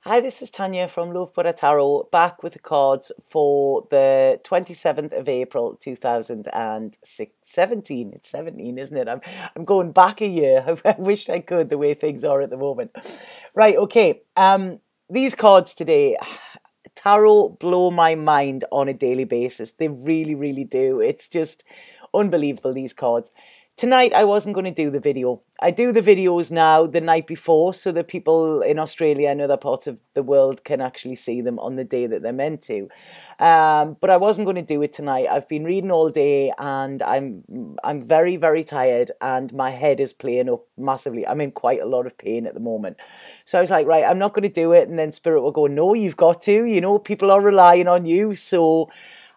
Hi, this is Tanya from Love Buddha Tarot, back with the cards for the 27th of April 2017. It's 17, isn't it? I'm going back a year. I wish I could, the way things are at the moment. Right, okay. These cards today, tarot blow my mind on a daily basis. They really, really do. It's just unbelievable, these cards. Tonight, I wasn't going to do the video. I do the videos now the night before so that people in Australia and other parts of the world can actually see them on the day that they're meant to. But I wasn't going to do it tonight. I've been reading all day and I'm very, very tired and my head is playing up massively. I'm in quite a lot of pain at the moment. So I was like, right, I'm not going to do it. And then Spirit will go, no, you've got to. You know, people are relying on you. So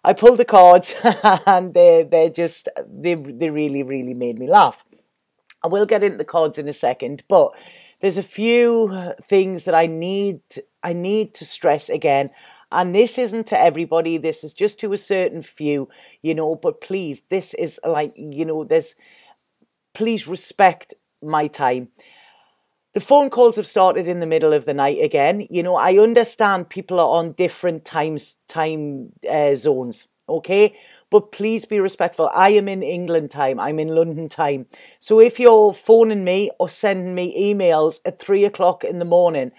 I pulled the cards and they really, really made me laugh. I will get into the cards in a second, but there's a few things that I need to stress again. And this isn't to everybody. This is just to a certain few, you know, but please, this is like, you know, please respect my time. The phone calls have started in the middle of the night again. You know, I understand people are on different time zones, okay? But please be respectful. I am in England time. I'm in London time. So if you're phoning me or sending me emails at 3 o'clock in the morning,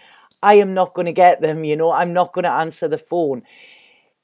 I am not going to get them, you know. I'm not going to answer the phone.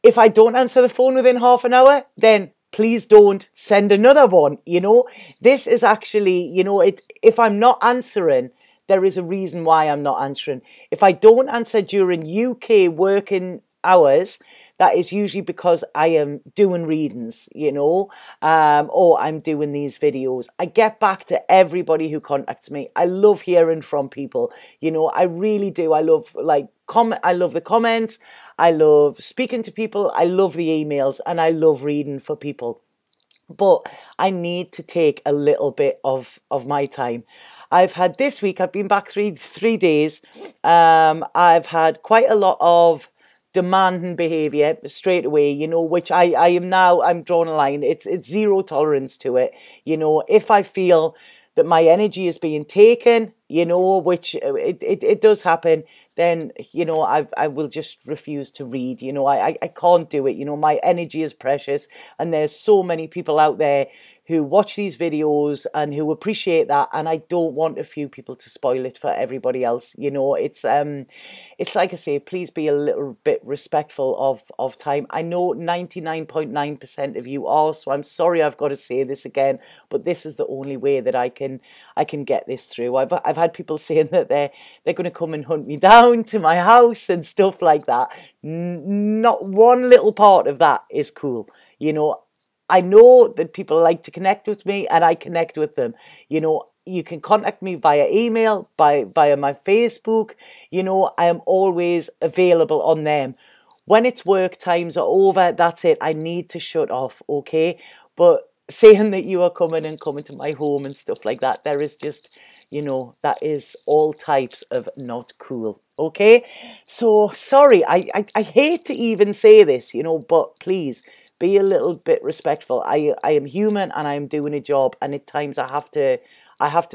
If I don't answer the phone within half an hour, then please don't send another one, you know. This is actually, you know, if I'm not answering, there is a reason why I'm not answering. If I don't answer during UK working hours, that is usually because I am doing readings, you know, or I'm doing these videos. I get back to everybody who contacts me. I love hearing from people, you know, I really do. I love I love the comments. I love speaking to people. I love the emails and I love reading for people. But I need to take a little bit of my time. I've had this week, I've been back three days. I've had quite a lot of demanding behaviour straight away, you know, which I'm drawing a line. It's zero tolerance to it. You know, if I feel that my energy is being taken, you know, which it does happen, then, you know, I will just refuse to read. You know, I can't do it. You know, my energy is precious and there's so many people out there who watch these videos and who appreciate that, and I don't want a few people to spoil it for everybody else. You know, it's like I say, please be a little bit respectful of time. I know 99.9% of you are, so I'm sorry I've got to say this again, but this is the only way that I can get this through. I've had people saying that they're going to come and hunt me down to my house and stuff like that. Not one little part of that is cool. You know, I know that people like to connect with me and I connect with them. You know, you can contact me via email, via my Facebook. You know, I am always available on them. When it's work times are over, that's it. I need to shut off, okay? But saying that you are coming to my home and stuff like that, there is just, you know, that is all types of not cool, okay? So, sorry, I hate to even say this, you know, but please, be a little bit respectful. I am human and I am doing a job, and at times I have to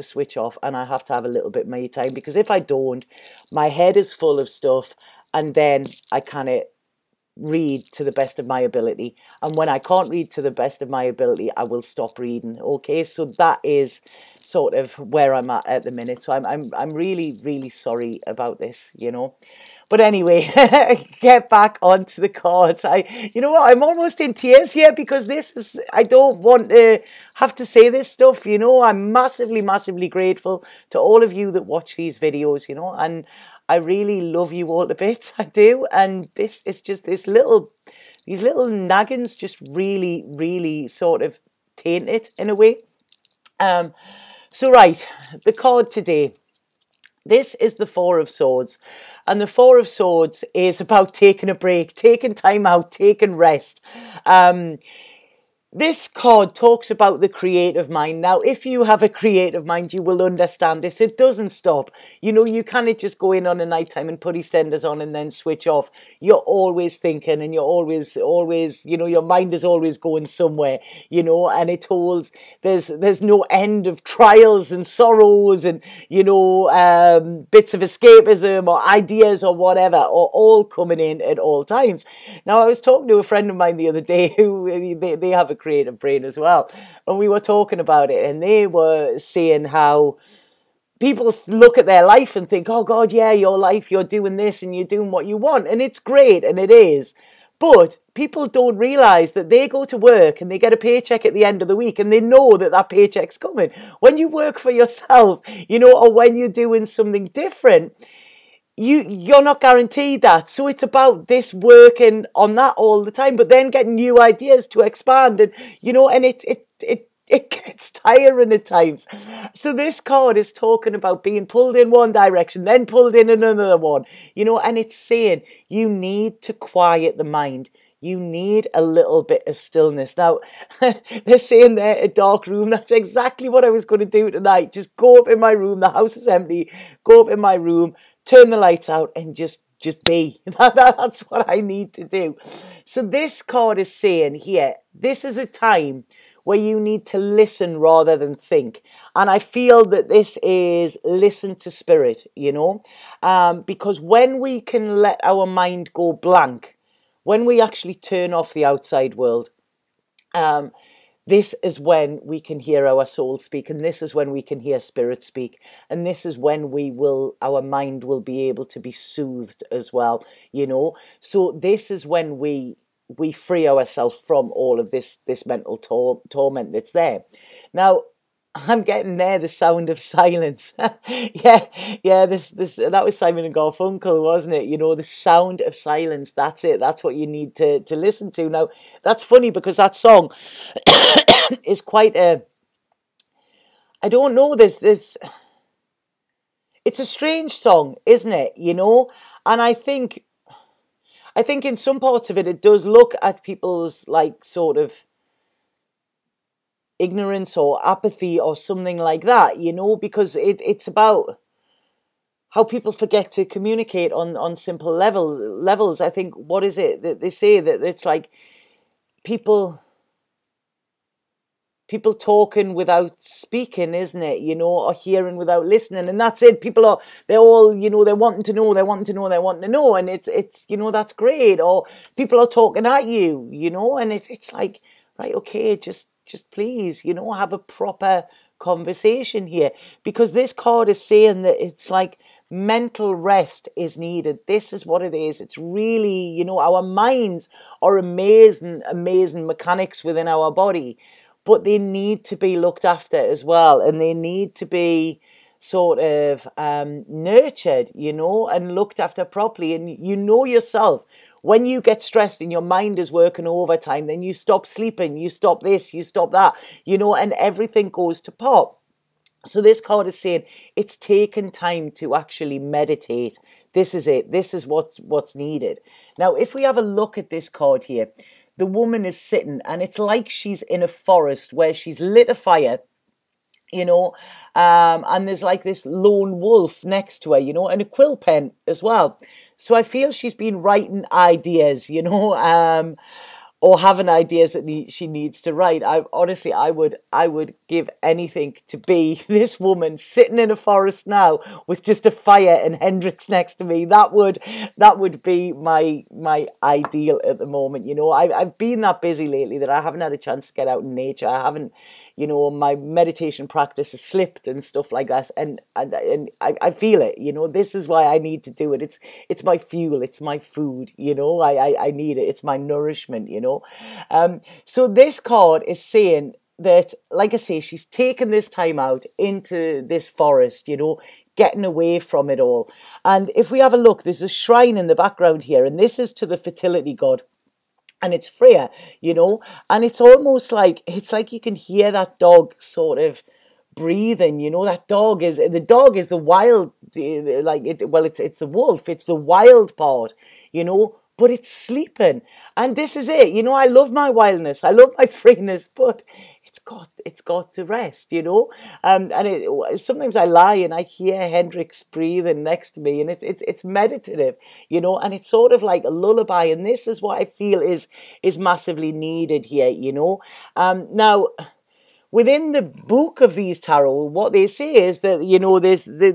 switch off and I have to have a little bit of my time, because if I don't, my head is full of stuff and then I kind of read to the best of my ability. And when I can't read to the best of my ability, I will stop reading. Okay, so that is sort of where I'm at the minute. So I'm really, really sorry about this, you know. But anyway, get back onto the cards. You know what? I'm almost in tears here because I don't want to have to say this stuff, you know. I'm massively, massively grateful to all of you that watch these videos, you know, and I really love you all a bit. I do. And this is just these little naggins just really, really sort of taint it in a way. So right, the card today. This is the Four of Swords. And the Four of Swords is about taking a break, taking time out, taking rest. This card talks about the creative mind. Now, if you have a creative mind, you will understand this. It doesn't stop. You know, you can't just go in on a nighttime and put EastEnders on and then switch off. You're always thinking, and you're always, you know, your mind is always going somewhere, you know, and it holds, there's no end of trials and sorrows and, you know, bits of escapism or ideas or whatever are all coming in at all times. Now, I was talking to a friend of mine the other day who they have a creative brain as well, and we were talking about it, and they were saying how people look at their life and think, oh God, yeah, your life, you're doing this and you're doing what you want, and it's great, and it is. But people don't realise that they go to work and they get a paycheck at the end of the week, and they know that that paycheck's coming. When you work for yourself, you know, or when you're doing something different, you're not guaranteed that. So it's about this working on that all the time, but then getting new ideas to expand, and you know, and it gets tiring at times. So this card is talking about being pulled in one direction, then pulled in another one, you know, and it's saying you need to quiet the mind. You need a little bit of stillness. Now, they're saying there, a dark room. That's exactly what I was going to do tonight. Just go up in my room. The house is empty. Go up in my room, turn the lights out, and just be. That's what I need to do. So this card is saying here, this is a time where you need to listen rather than think. And I feel that this is listen to spirit, you know, because when we can let our mind go blank, when we actually turn off the outside world, this is when we can hear our soul speak, and this is when we can hear spirit speak, and this is when our mind will be able to be soothed as well, you know. So this is when we free ourselves from all of this mental torment that's there. Now, I'm getting there, the sound of silence. yeah, that was Simon and Garfunkel, wasn't it? You know, the sound of silence, that's it. That's what you need to listen to. Now, that's funny because that song is quite I don't know, it's a strange song, isn't it? You know, and I think in some parts of it, it does look at people's like sort of ignorance or apathy or something like that, you know, because it's about how people forget to communicate on simple levels. I think, what is it that they say, that it's like people talking without speaking, isn't it? You know, or hearing without listening, and that's it. They're all, you know, they're wanting to know, and it's you know, that's great. Or people are talking at you, you know, and it's like, right, okay, just please, you know, have a proper conversation here, because this card is saying that it's like mental rest is needed. This is what it is. It's really, you know, our minds are amazing mechanics within our body, but they need to be looked after as well, and they need to be sort of nurtured, you know, and looked after properly. And you know yourself, when you get stressed and your mind is working overtime, then you stop sleeping, you stop this, you stop that, you know, and everything goes to pot. So this card is saying it's taken time to actually meditate. This is it. This is what's needed. Now, if we have a look at this card here, the woman is sitting, and it's like she's in a forest where she's lit a fire, you know, and there's like this lone wolf next to her, you know, and a quill pen as well. So I feel she's been writing ideas, you know, or having ideas that she needs to write. I would give anything to be this woman sitting in a forest now with just a fire and Hendrix next to me. That would be my ideal at the moment. You know, I've been that busy lately that I haven't had a chance to get out in nature. I haven't, you know, my meditation practice has slipped and stuff like that, and I feel it. You know, this is why I need to do it. It's my fuel. It's my food. You know, I need it. It's my nourishment. You know, so this card is saying that, like I say, she's taken this time out into this forest. You know, getting away from it all. And if we have a look, there's a shrine in the background here, and this is to the fertility god. And it's Freya, you know, and it's almost like, you can hear that dog sort of breathing, you know. The dog is the wild, it's the wolf, it's the wild part, you know, but it's sleeping. And this is it. I love my wildness. I love my freeness, but it's got to rest, sometimes I lie and I hear Hendrix breathing next to me, and it's meditative, and it's sort of like a lullaby. And this is what I feel is massively needed here, Now, within the book of these tarot, what they say is that,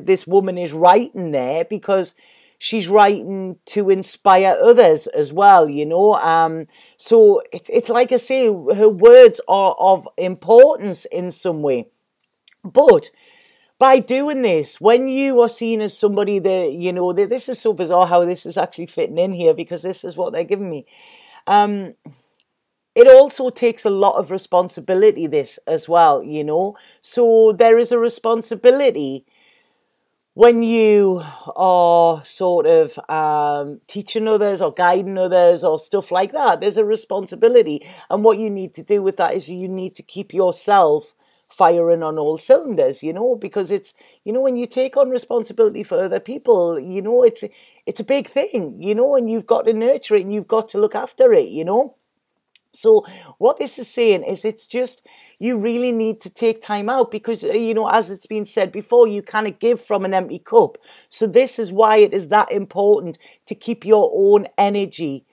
this woman is writing there because she's writing to inspire others as well, So it's like I say, her words are of importance in some way. But by doing this, when you are seen as somebody that, this is so bizarre how this is actually fitting in here, because this is what they're giving me. It also takes a lot of responsibility, this as well, So there is a responsibility when you are sort of teaching others or guiding others or stuff like that. There's a responsibility. And what you need to do with that is you need to keep yourself firing on all cylinders, because it's, when you take on responsibility for other people, it's a big thing, and you've got to nurture it and you've got to look after it, So what this is saying is it's just, you really need to take time out because, as it's been said before, you kind of give from an empty cup. So this is why it is that important to keep your own energy,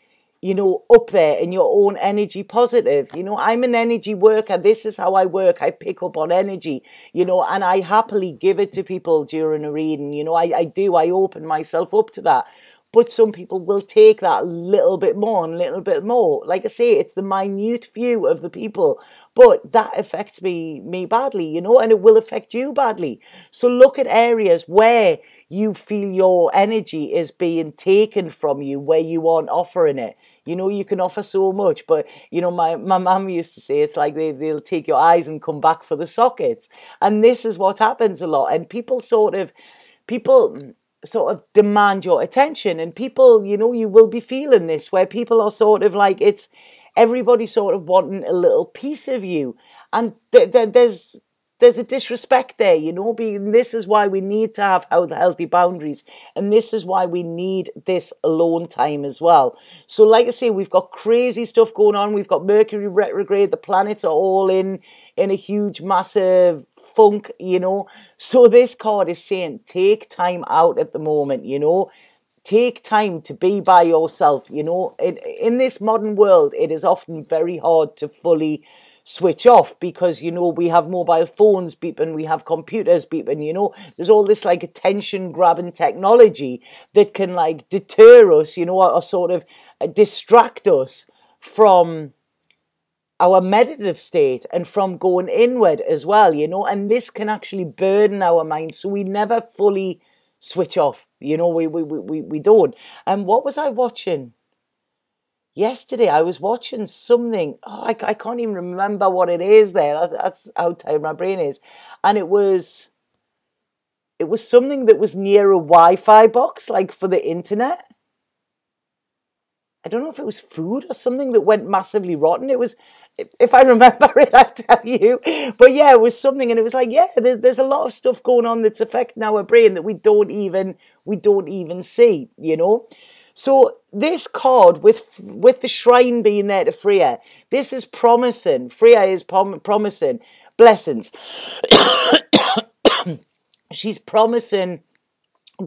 up there, and your own energy positive. I'm an energy worker. This is how I work. I pick up on energy, and I happily give it to people during a reading. I do. I open myself up to that. But some people will take that a little bit more and a little bit more. Like I say, it's the minute few of the people. But that affects me badly, and it will affect you badly. So look at areas where you feel your energy is being taken from you, where you aren't offering it. You can offer so much, but, my mum used to say, it's like they'll take your eyes and come back for the sockets. And this is what happens a lot. And people sort of demand your attention, and people, you will be feeling this, where people are sort of like, it's everybody sort of wanting a little piece of you, and there's a disrespect there, this is why we need to have healthy boundaries, and this is why we need this alone time as well. So like I say, we've got crazy stuff going on. We've got Mercury retrograde, the planets are all in a huge massive funk, So this card is saying take time out at the moment, Take time to be by yourself, In this modern world, it is often very hard to fully switch off because, we have mobile phones beeping, we have computers beeping, There's all this like attention grabbing technology that can like deter us, or sort of distract us from our meditative state and from going inward as well, and this can actually burden our mind, so we never fully switch off, we don't. And what was I watching yesterday? I was watching something, I can't even remember what it is there, that's how tired my brain is, and it was something that was near a Wi-Fi box, like for the internet. I don't know if it was food or something that went massively rotten. It was, if I remember it, I'll tell you. But yeah, it was something, and it was like, yeah, there's a lot of stuff going on that's affecting our brain that we don't even see, So this card with the shrine being there to Freya, this is promising. Freya is promising blessings. She's promising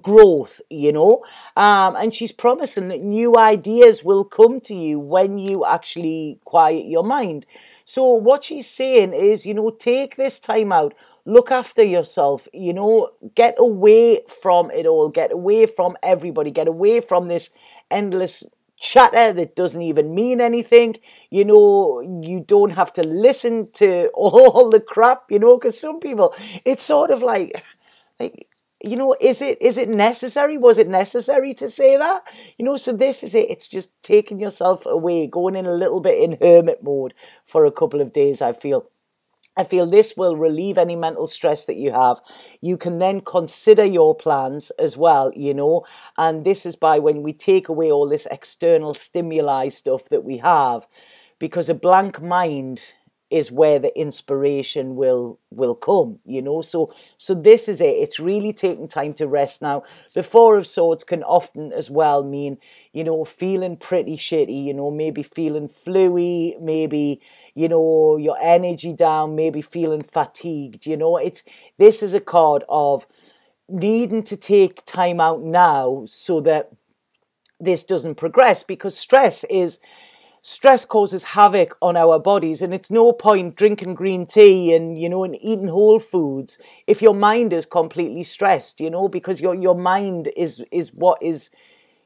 growth, and she's promising that new ideas will come to you when you actually quiet your mind. So what she's saying is, take this time out, look after yourself, get away from it all, get away from everybody, get away from this endless chatter that doesn't even mean anything. You don't have to listen to all the crap, because some people, it's sort of like is it necessary? Was it necessary to say that? So this is it. It's just taking yourself away, going in a little bit in hermit mode for a couple of days, I feel. This will relieve any mental stress that you have. You can then consider your plans as well, and this is by when we take away all this external stimuli stuff that we have, because a blank mind is where the inspiration will come, you know. So this is it. It's really taking time to rest. Now, the Four of Swords can often as well mean, you know, feeling pretty shitty, you know, maybe feeling fluey, maybe, you know, your energy down, maybe feeling fatigued, you know. This is a card of needing to take time out now so that this doesn't progress, because stress causes havoc on our bodies, and it's no point drinking green tea and, you know, and eating whole foods if your mind is completely stressed, you know, because your mind is what is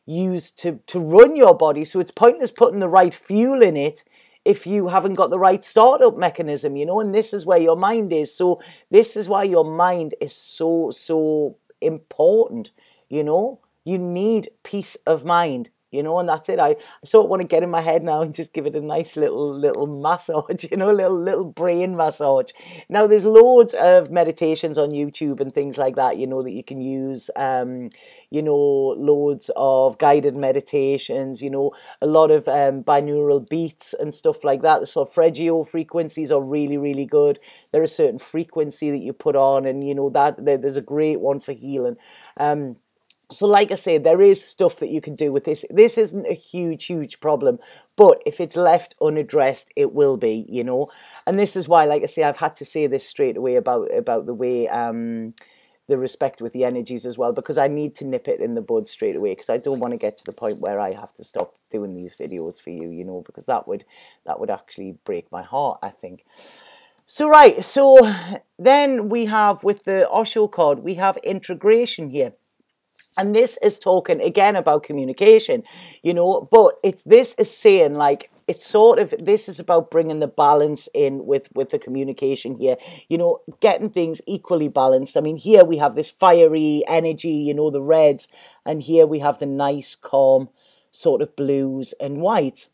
used to run your body. So it's pointless putting the right fuel in it if you haven't got the right startup mechanism, you know, and this is where your mind is. So this is why your mind is so important, you know. You need peace of mind, you know, and that's it. I sort of want to get in my head now and just give it a nice little massage, you know, a little brain massage. Now, there's loads of meditations on YouTube and things like that, you know, that you can use, you know, loads of guided meditations, you know, a lot of binaural beats and stuff like that. The solfeggio frequencies are really, really good. There is a certain frequency that you put on, and, you know, that there's a great one for healing. So like I say, there is stuff that you can do with this. This isn't a huge problem, but if it's left unaddressed, it will be, you know. And this is why, like I say, I've had to say this straight away about the way, the respect with the energies as well, because I need to nip it in the bud straight away, because I don't want to get to the point where I have to stop doing these videos for you, you know, because that would actually break my heart, I think. So right, so then we have, with the Osho card, we have integration here. And this is talking again about communication, you know, but this is saying, like, it's sort of, this is about bringing the balance in with the communication here, you know, getting things equally balanced. I mean, here we have this fiery energy, you know, the reds, and here we have the nice, calm sort of blues and whites,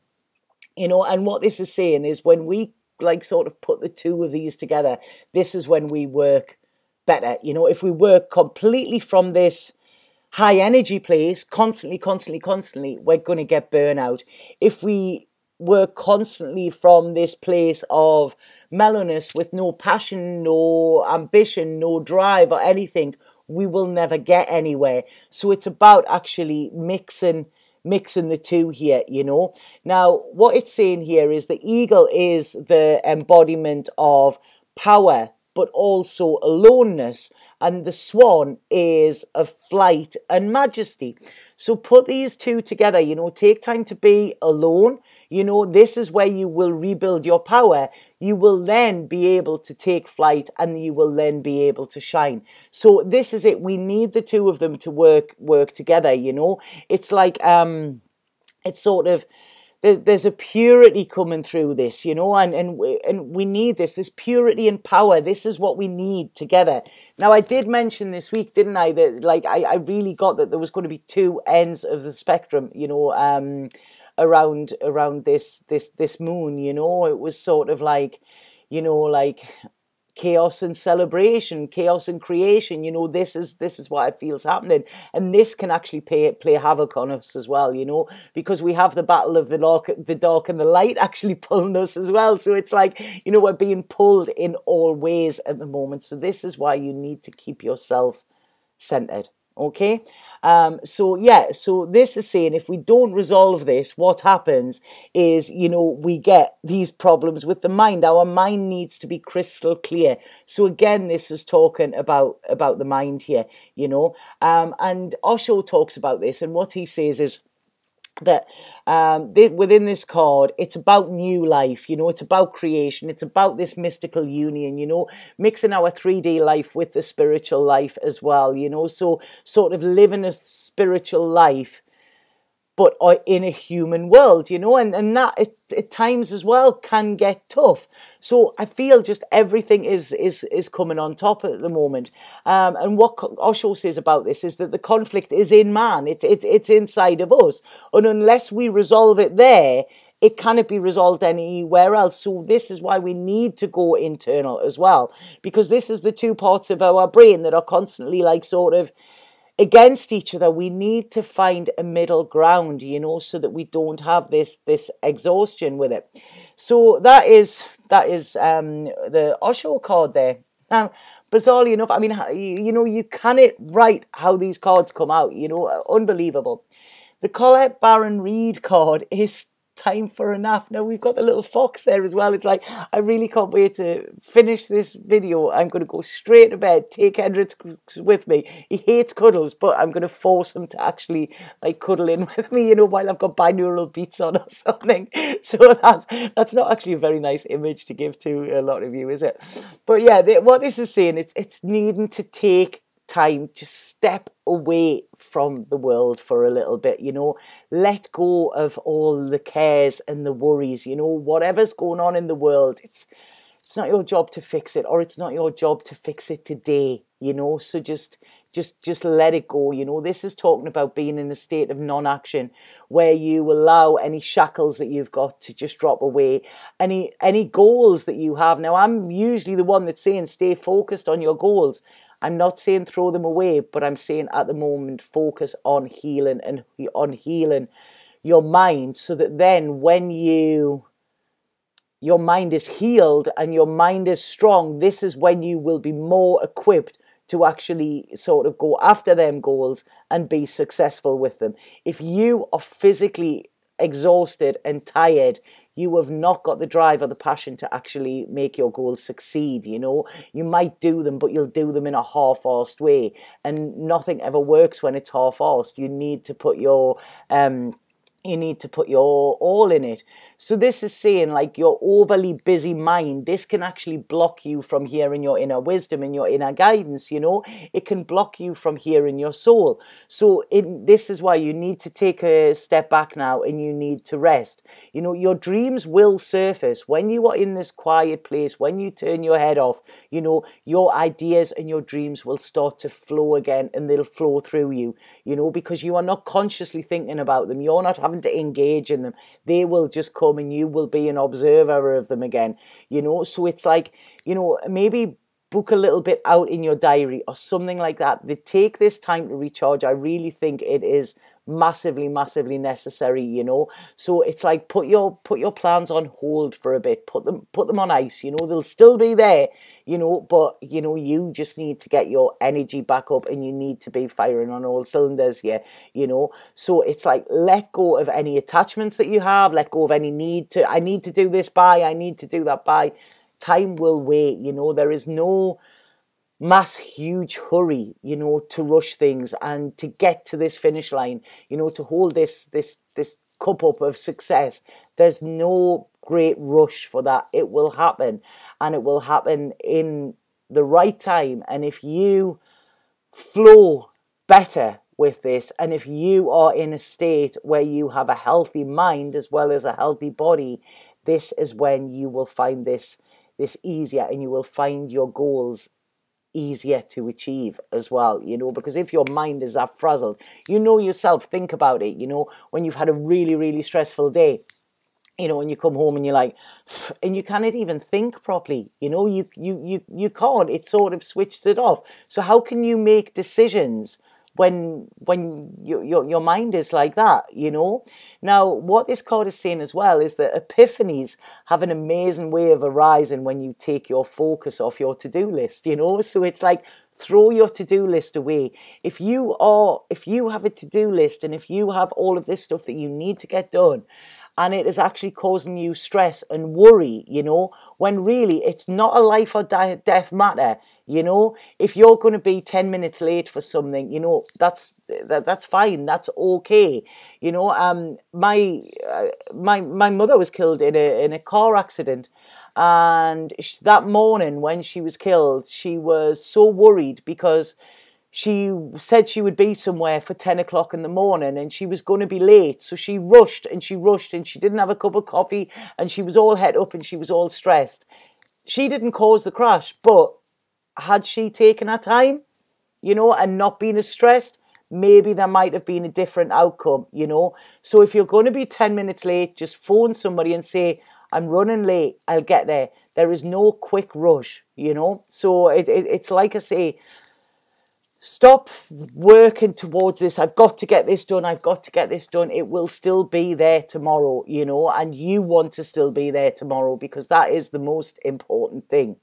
you know. And what this is saying is, when we like sort of put the two of these together, this is when we work better, you know. If we work completely from this high energy place, constantly, we're going to get burnout. If we work constantly from this place of mellowness with no passion, no ambition, no drive or anything, we will never get anywhere. So it's about actually mixing the two here, you know. Now, what it's saying here is the eagle is the embodiment of power, but also aloneness, and the swan is of flight and majesty. So put these two together, you know, take time to be alone, you know. This is where you will rebuild your power. You will then be able to take flight, and you will then be able to shine. So this is it. We need the two of them to work together, you know. It's like, it's sort of, there's a purity coming through this, you know, and we need this purity and power. This is what we need together. Now, I did mention this week, didn't I, that like I really got that there was going to be two ends of the spectrum, you know, around this moon, you know. It was sort of like, you know, like chaos and celebration, chaos and creation, you know. This is what I feel is happening, and this can actually play havoc on us as well, you know, because we have the battle of the dark and the light actually pulling us as well. So it's like, you know, we're being pulled in all ways at the moment. So this is why you need to keep yourself centered. Okay, so yeah, so this is saying, if we don't resolve this, what happens is, you know, we get these problems with the mind. Our mind needs to be crystal clear. So again, this is talking about the mind here, you know, and Osho talks about this, and what he says is that within this card, it's about new life, you know, it's about creation, it's about this mystical union, you know, mixing our 3D life with the spiritual life as well, you know. So sort of living a spiritual life, but in a human world, you know, and that at times as well can get tough. So I feel just everything is coming on top at the moment. And what Osho says about this is that the conflict is in man. It's inside of us. And unless we resolve it there, it cannot be resolved anywhere else. So this is why we need to go internal as well, because this is the two parts of our brain that are constantly like sort of against each other. We need to find a middle ground, you know, so that we don't have this exhaustion with it. So that is that is the Osho card there. Now, bizarrely enough, I mean, you know, you cannot write how these cards come out, you know, unbelievable. The Colette Baron Reid card is time for a nap. Now, we've got the little fox there as well. It's like, I really can't wait to finish this video. I'm going to go straight to bed, take Hendrix with me. He hates cuddles, but I'm going to force him to actually, like, cuddle in with me, you know, while I've got binaural beats on or something. So that's not actually a very nice image to give to a lot of you, is it? But yeah, what this is saying, it's needing to take time, just step away from the world for a little bit, you know, let go of all the cares and the worries, you know, whatever's going on in the world, it's not your job to fix it, or it's not your job to fix it today, you know, so just let it go, you know. This is talking about being in a state of non-action where you allow any shackles that you've got to just drop away, any goals that you have. Now, I'm usually the one that's saying stay focused on your goals. I'm not saying throw them away, but I'm saying at the moment focus on healing and on healing your mind, so that then when your mind is healed and your mind is strong, this is when you will be more equipped to actually sort of go after them goals and be successful with them. If you are physically exhausted and tired, you have not got the drive or the passion to actually make your goals succeed, you know. You might do them, but you'll do them in a half-arsed way, and nothing ever works when it's half-arsed. You need to put your all in it. So this is saying, like, your overly busy mind, this can actually block you from hearing your inner wisdom and your inner guidance, you know. It can block you from hearing your soul. So this is why you need to take a step back now, and you need to rest. You know, your dreams will surface when you are in this quiet place, when you turn your head off, you know, your ideas and your dreams will start to flow again, and they'll flow through you, you know, because you are not consciously thinking about them. You're not having to engage in them. They will just come, and you will be an observer of them again, you know. So it's like, you know, maybe book a little bit out in your diary or something like that. They take this time to recharge. I really think it is massively necessary, you know. So it's like, put your plans on hold for a bit, put them on ice, you know. They'll still be there, you know, but you know, you just need to get your energy back up, and you need to be firing on all cylinders here, you know. So it's like, let go of any attachments that you have, let go of any I need to do this by, I need to do that by. Time will wait, you know. There is no mass huge hurry, you know, to rush things and to get to this finish line, you know, to hold this cup up of success. There's no great rush for that. It will happen, and it will happen in the right time. And if you flow better with this, and if you are in a state where you have a healthy mind as well as a healthy body, this is when you will find this easier, and you will find your goals easier to achieve as well, you know. Because if your mind is that frazzled, you know yourself, think about it, you know, when you've had a really stressful day, you know, when you come home and you're like, and you cannot even think properly, you know, you can't, it sort of switched it off. So how can you make decisions when your mind is like that, you know? Now, what this card is saying as well is that epiphanies have an amazing way of arising when you take your focus off your to-do list, you know? So it's like, throw your to-do list away. If you have a to-do list, and if you have all of this stuff that you need to get done, and it is actually causing you stress and worry, you know, when really it's not a life or death matter, you know. If you're going to be 10 minutes late for something, you know, that's fine, that's okay, you know. My mother was killed in a car accident, and that morning when she was killed, she was so worried because she said she would be somewhere for 10 o'clock in the morning, and she was going to be late. So she rushed, and she didn't have a cup of coffee, and she was all het up, and she was all stressed. She didn't cause the crash, but had she taken her time, you know, and not been as stressed, maybe there might have been a different outcome, you know. So if you're going to be 10 minutes late, just phone somebody and say, I'm running late, I'll get there. There is no quick rush, you know. So it's like I say, stop working towards this. I've got to get this done. I've got to get this done. It will still be there tomorrow, you know, and you want to still be there tomorrow because that is the most important thing.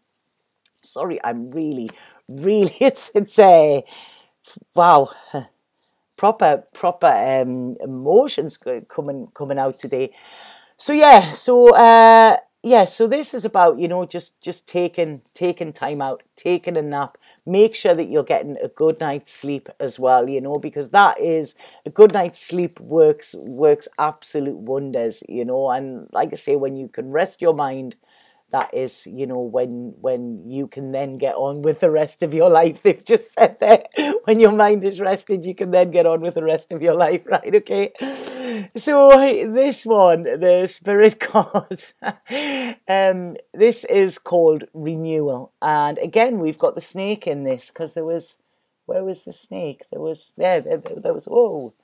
Sorry, I'm really, it's wow, proper emotions coming out today. So yeah, so this is about, you know, just taking time out, taking a nap. Make sure that you're getting a good night's sleep as well, you know, because that is a good night's sleep works absolute wonders, you know. And like I say, when you can rest your mind, that is, you know, when you can then get on with the rest of your life. They've just said there, when your mind is rested, you can then get on with the rest of your life, right? Okay. So this one, the spirit cards, this is called renewal. And again, we've got the snake in this because there was, where was the snake? There was, there was, whoa.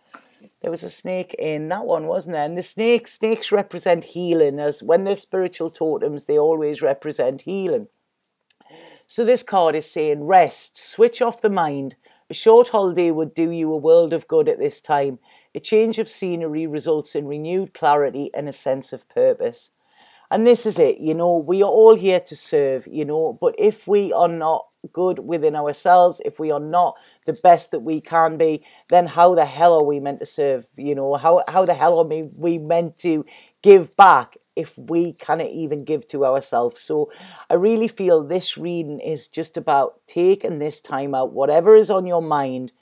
There was a snake in that one, wasn't there? And the snakes represent healing. As when they're spiritual totems, they always represent healing. So this card is saying, rest, switch off the mind. A short holiday would do you a world of good at this time. A change of scenery results in renewed clarity and a sense of purpose. And this is it, you know, we are all here to serve, you know, but if we are not good within ourselves, if we are not the best that we can be, then how the hell are we meant to serve? You know, how the hell are we meant to give back if we cannot even give to ourselves? So I really feel this reading is just about taking this time out, whatever is on your mind,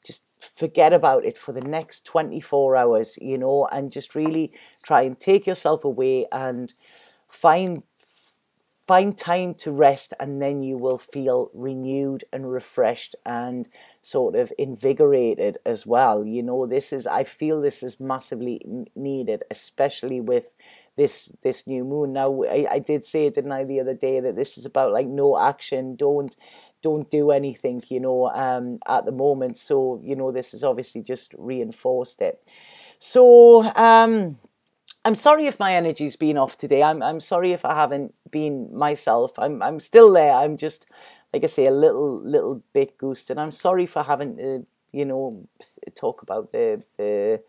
just forget about it for the next 24 hours, you know, and just really try and take yourself away and find time to rest, and then you will feel renewed and refreshed and sort of invigorated as well. You know, I feel this is massively needed, especially with this new moon. Now, I did say, didn't I, the other day, that this is about like no action, don't do anything, you know, at the moment. So, you know, this has obviously just reinforced it. So, I'm sorry if my energy's been off today. I'm sorry if I haven't been myself. I'm still there. I'm just, like I say, a little bit goosed, and I'm sorry for having to, you know, talk about the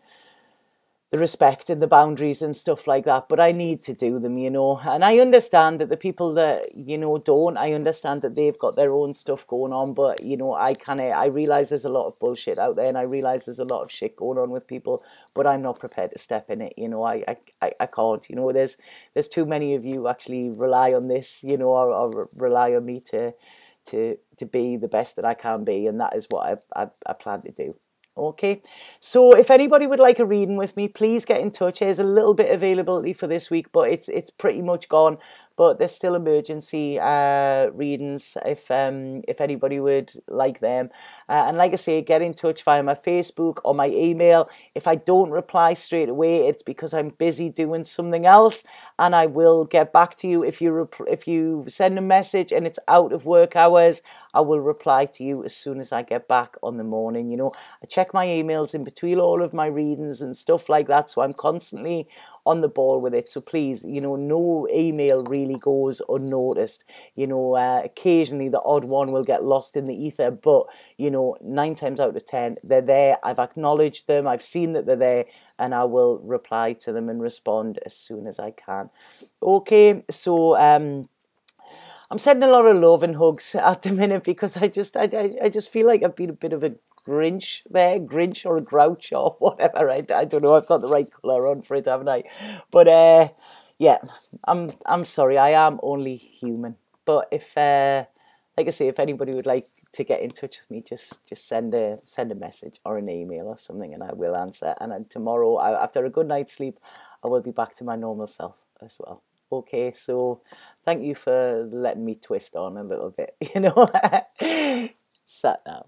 respect and the boundaries and stuff like that, but I need to do them, you know. And I understand that the people that, you know, don't, I understand that they've got their own stuff going on, but, you know, I realize there's a lot of bullshit out there, and I realize there's a lot of shit going on with people, but I'm not prepared to step in it, you know. I can't, you know. There's too many of you actually rely on this, you know, or rely on me to be the best that I can be, and that is what I plan to do. Okay, so if anybody would like a reading with me, please get in touch. There's a little bit of availability for this week, but it's pretty much gone. But there's still emergency readings if anybody would like them. And like I say, get in touch via my Facebook or my email. If I don't reply straight away, it's because I'm busy doing something else, and I will get back to you. If you send a message and it's out of work hours, I will reply to you as soon as I get back on the morning. You know, I check my emails in between all of my readings and stuff like that, so I'm constantly on the ball with it. So please, you know, no email really goes unnoticed. You know, occasionally the odd one will get lost in the ether, but, you know, 9 times out of 10, they're there. I've acknowledged them. I've seen that they're there, and I will reply to them and respond as soon as I can. Okay, so I'm sending a lot of love and hugs at the minute because I just feel like I've been a bit of a Grinch or a Grouch or whatever. I don't know. I've got the right colour on for it, haven't I? But yeah, I'm sorry. I am only human. But if like I say, if anybody would like to get in touch with me, just send a message or an email or something, and I will answer. And then tomorrow, after a good night's sleep, I will be back to my normal self as well. Okay, so thank you for letting me twist on a little bit, you know. Sat now.